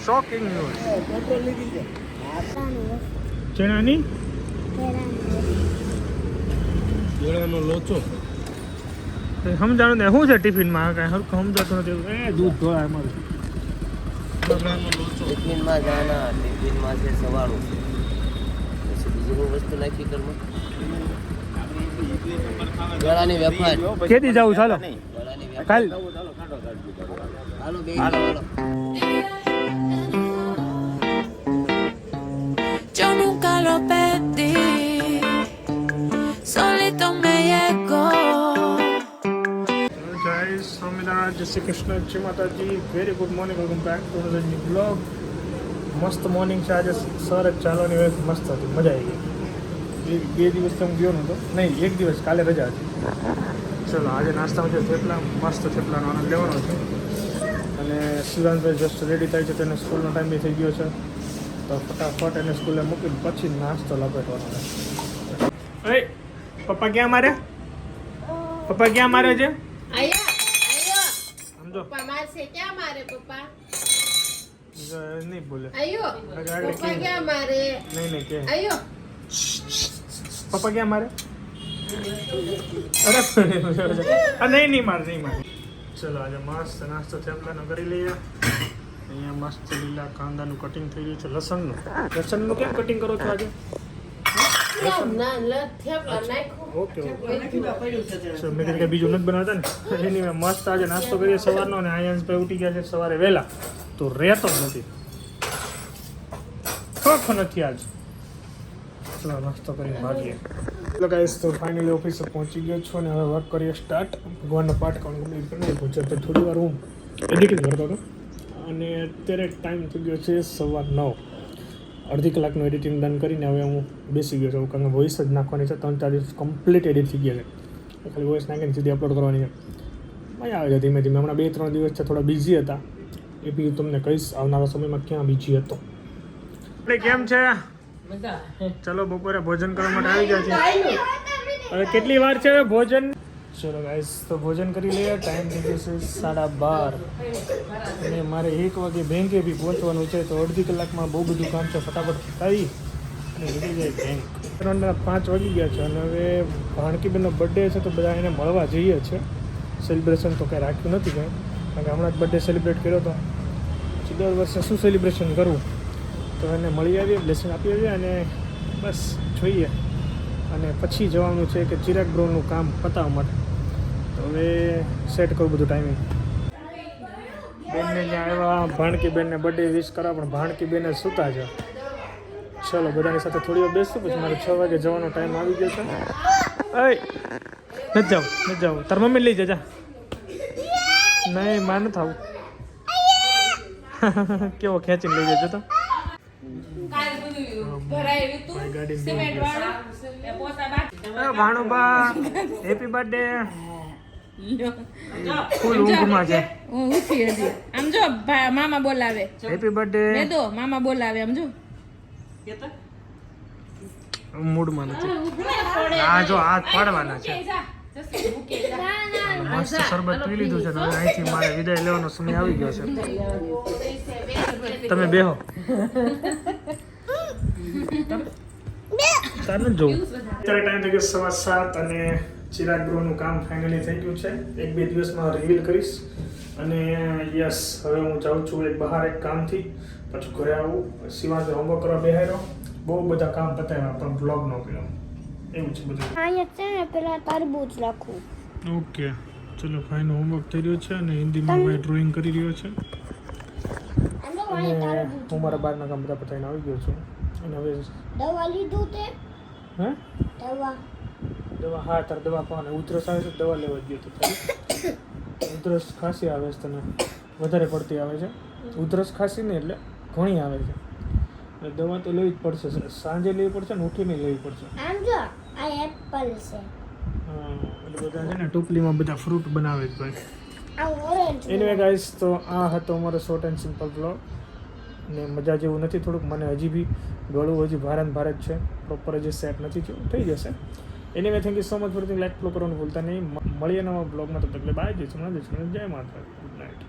Shocking news ચણાની કેળાનો લોચો સમજાણું ને શું છે ટિફિનમાં કાંઈ હરખું સમજાતું નથી એ દૂધ ઢોળાય અમારું ટિફિનમાં જાના ટિફિનમાં છે સવાળું પછી બીજી વસ્તુ નાખી કરમાં ગળાની વેફર કેદી જાવું ચાલો કાલ હાલો બે હાલો Yo nunca lo pedí, solito me llegó. જય સ્વામિનારાયણ, જય શ્રી કૃષ્ણ, જય માતાજી. Very good morning, welcome back to another new blog. મસ્ત મોર્નિંગ છે આજે. સવારે ચાલવાની વેત મસ્ત હતી, મજા આવી ગઈ. બે દિવસ તો હું ગયો નહોતો, નહીં એક દિવસ, કાલે રજા હતી. ચલો આજે નાસ્તામાં જે થેપલા, મસ્ત થેપલાનો આનંદ લેવાનો છે. અને શિવાંતભાઈ જસ્ટ રેડી થાય છે, તેને સ્કૂલનો ટાઈમ બી થઈ ગયો છે, તો ફટાફટ એને સ્કૂલે મૂકીને પછી નાસ્તો લપેટવાનો છે. અરે પપ્પા ક્યાં મારે? પપ્પા ક્યાં મારે છે? સમજો क्या मारे पप्पा નહીં બોલે. आयो पप्पा क्या मारे નહીં કે आयो પપ્પા ક્યાં મારે? અરે નહીં મારે. ચલો આજે મસ્ત નાસ્તો થેપલાનો કરી લઈએ. અહીંયા મસ્ત લીલા કાંદાનું કટિંગ થઈ રહ્યું છે. લસણનું કેમ કટિંગ કરો છો આજે? ઓકે મેં કીધું કે બીજું નથી બનાવતા ને એની મસ્ત આજે નાસ્તો કરીએ સવારનો. અને આયન્સભાઈ ઉઠી ગયા છે સવારે વહેલા, તો રહેતો જ નથી, શોખ નથી આજ. ચલો નાસ્તો કરીને ભાગીએ. એટલે ગાઈસ તો ફાઇનલી ઓફિસે પહોંચી ગયો છું અને હવે વર્ક કરીએ સ્ટાર્ટ. ભગવાનનો પાઠ કામ કમ્પ્લીટ કરી નાખ્યો છે. તો થોડી વાર હું એડિટિંગ કરતો હતો અને અત્યારે ટાઈમ થઈ ગયો છે 9:15. અડધી કલાકનું એડિટિંગ ડન કરીને હવે હું બેસી ગયો છું, કારણ કે વોઇસ જ નાખવાની છે. 3-4 દિવસ કમ્પ્લીટ એડિટ થઈ ગયા છે, ખાલી વોઇસ નાખીને સીધી અપલોડ કરવાની છે. મજા આવે છે ધીમે ધીમે. હમણાં 2-3 દિવસ છે થોડા બિઝી હતા, એ બી તમને કહીશ આવનારા સમયમાં ક્યાં બિઝી હતો. એટલે કેમ છે? ચલો બપોરે ભોજન કરવા માટે આવી ગયા છે. હવે કેટલી વાર છે ભોજન? ચલો ગાઈસ તો ભોજન કરી લઈએ. ટાઈમ થઈ ગયો છે 12:30 અને મારે 1 વાગે બેંકે બી પહોંચવાનું છે, તો અડધી કલાકમાં બહુ બધું કામ છે. ફટાફટ આવી અને નીકળી જાય બેંક. 5 વાગી ગયા છે અને હવે ભાણકીબેનનો બર્થડે છે, તો બધા એને મળવા જઈએ છે. સેલિબ્રેશન તો કંઈ રાખ્યું નથી કંઈ, કારણ કે હમણાં જ બર્થડે સેલિબ્રેટ કર્યો હતો. પછી દર વર્ષે શું સેલિબ્રેશન કરવું, તો એને મળી આવીએ, બ્લેસિંગ આપી આવીએ અને બસ જોઈએ. અને પછી જવાનું છે કે ચિરાગ બ્રોનું કામ પતાવવા માટે. તો હવે સેટ કરું બધું ટાઈમિંગ. બેનને ત્યાં આવ્યા, ભાણકી બેનને બર્થડે વિશ કરવા, પણ ભાણકી બેને સૂતા છે. ચલો બધાની સાથે થોડી વાર બેસતું, પછી મારે 6 વાગે જવાનો ટાઈમ આવી ગયો છે. નથી જાવ તાર મમ્મી લઈ જજા. નહીં માર નથી આવું. કેવો ખેંચીને લઈ જજો તો. ભાણુબા હેપી બર્થડે. ફૂલ ઊંઘમાં છે. આમ જો મામા બોલાવે. Happy birthday. દો મામા બોલાવે. આમ જો મૂડમાં નથી. આ જો હાથ પાડવાના છે. મસ્ત શરબત પી લીધું છે, હવે અહીંથી મારે વિદાય લેવાનો સમય આવી ગયો છે. તમે બેહો. તાર નથી જોવું. અત્યારે ટાઈમ થઈ ગયો 7:15 અને ચિરાગ બ્રોનું કામ ફાઇનલી થઈ ગયું છે. 1-2 દિવસમાં રિવીલ કરીશ. અને યસ હવે હું જાઉં છું બહાર એક કામથી, પછી ઘરે આવું. શિવાંત હોમવર્ક કરવા બેહાર્યો, બહુ બધા કામ પતાવ્યા પણ બ્લોગ ન કર્યો. એવું છે બધું. અહીંયા છે ને પેલા તરબૂચ લખું. ઓકે ચલો ફાઇન. હોમવર્ક થઈ રહ્યો છે અને હિન્દીમાં ભાઈ ડ્રોઈંગ કરી રહ્યો છે. અને હું મારા બહારના કામ બધા પતાવીને આવી ગયો છું. અને હવે દવા લીધું તે? હે દવા હા તાર દવા પાને ઉધરસ આવે છે, દવા લેવા ગયો તો ખાલી. ઉધરસ ખાંસી આવે છે, તને વધારે પડતી આવે છે. ઉધરસ ખાંસી નહીં એટલે ઘણી આવે છે, એટલે દવા તો લેવી જ પડશે. સાંજે લેવી પડશે ને ઉઠીને લેવી પડશે. આમ જો આ એપલ છે. હા એટલે બધા છે ને ટોપલીમાં બધા ફ્રૂટ બનાવે છે ભાઈ. આ ઓરેન્જ. એનીવે ગાઈસ તો આ હતો અમારો શોર્ટ એન્ડ સિમ્પલ બ્લોગ. ને મજા જેવું નથી થોડુંક. મને હજી બી ગળું હજી ભારે છે, પ્રોપર હજી સેટ નથી થયું, થઈ જશે. Anyway thank you so much for watching. Like follow કરવાનું ભૂલતા નહીં. મળીએ નવા બ્લોગમાં. તો તકલીફ આવી જઈશું. જય માતા. Good night.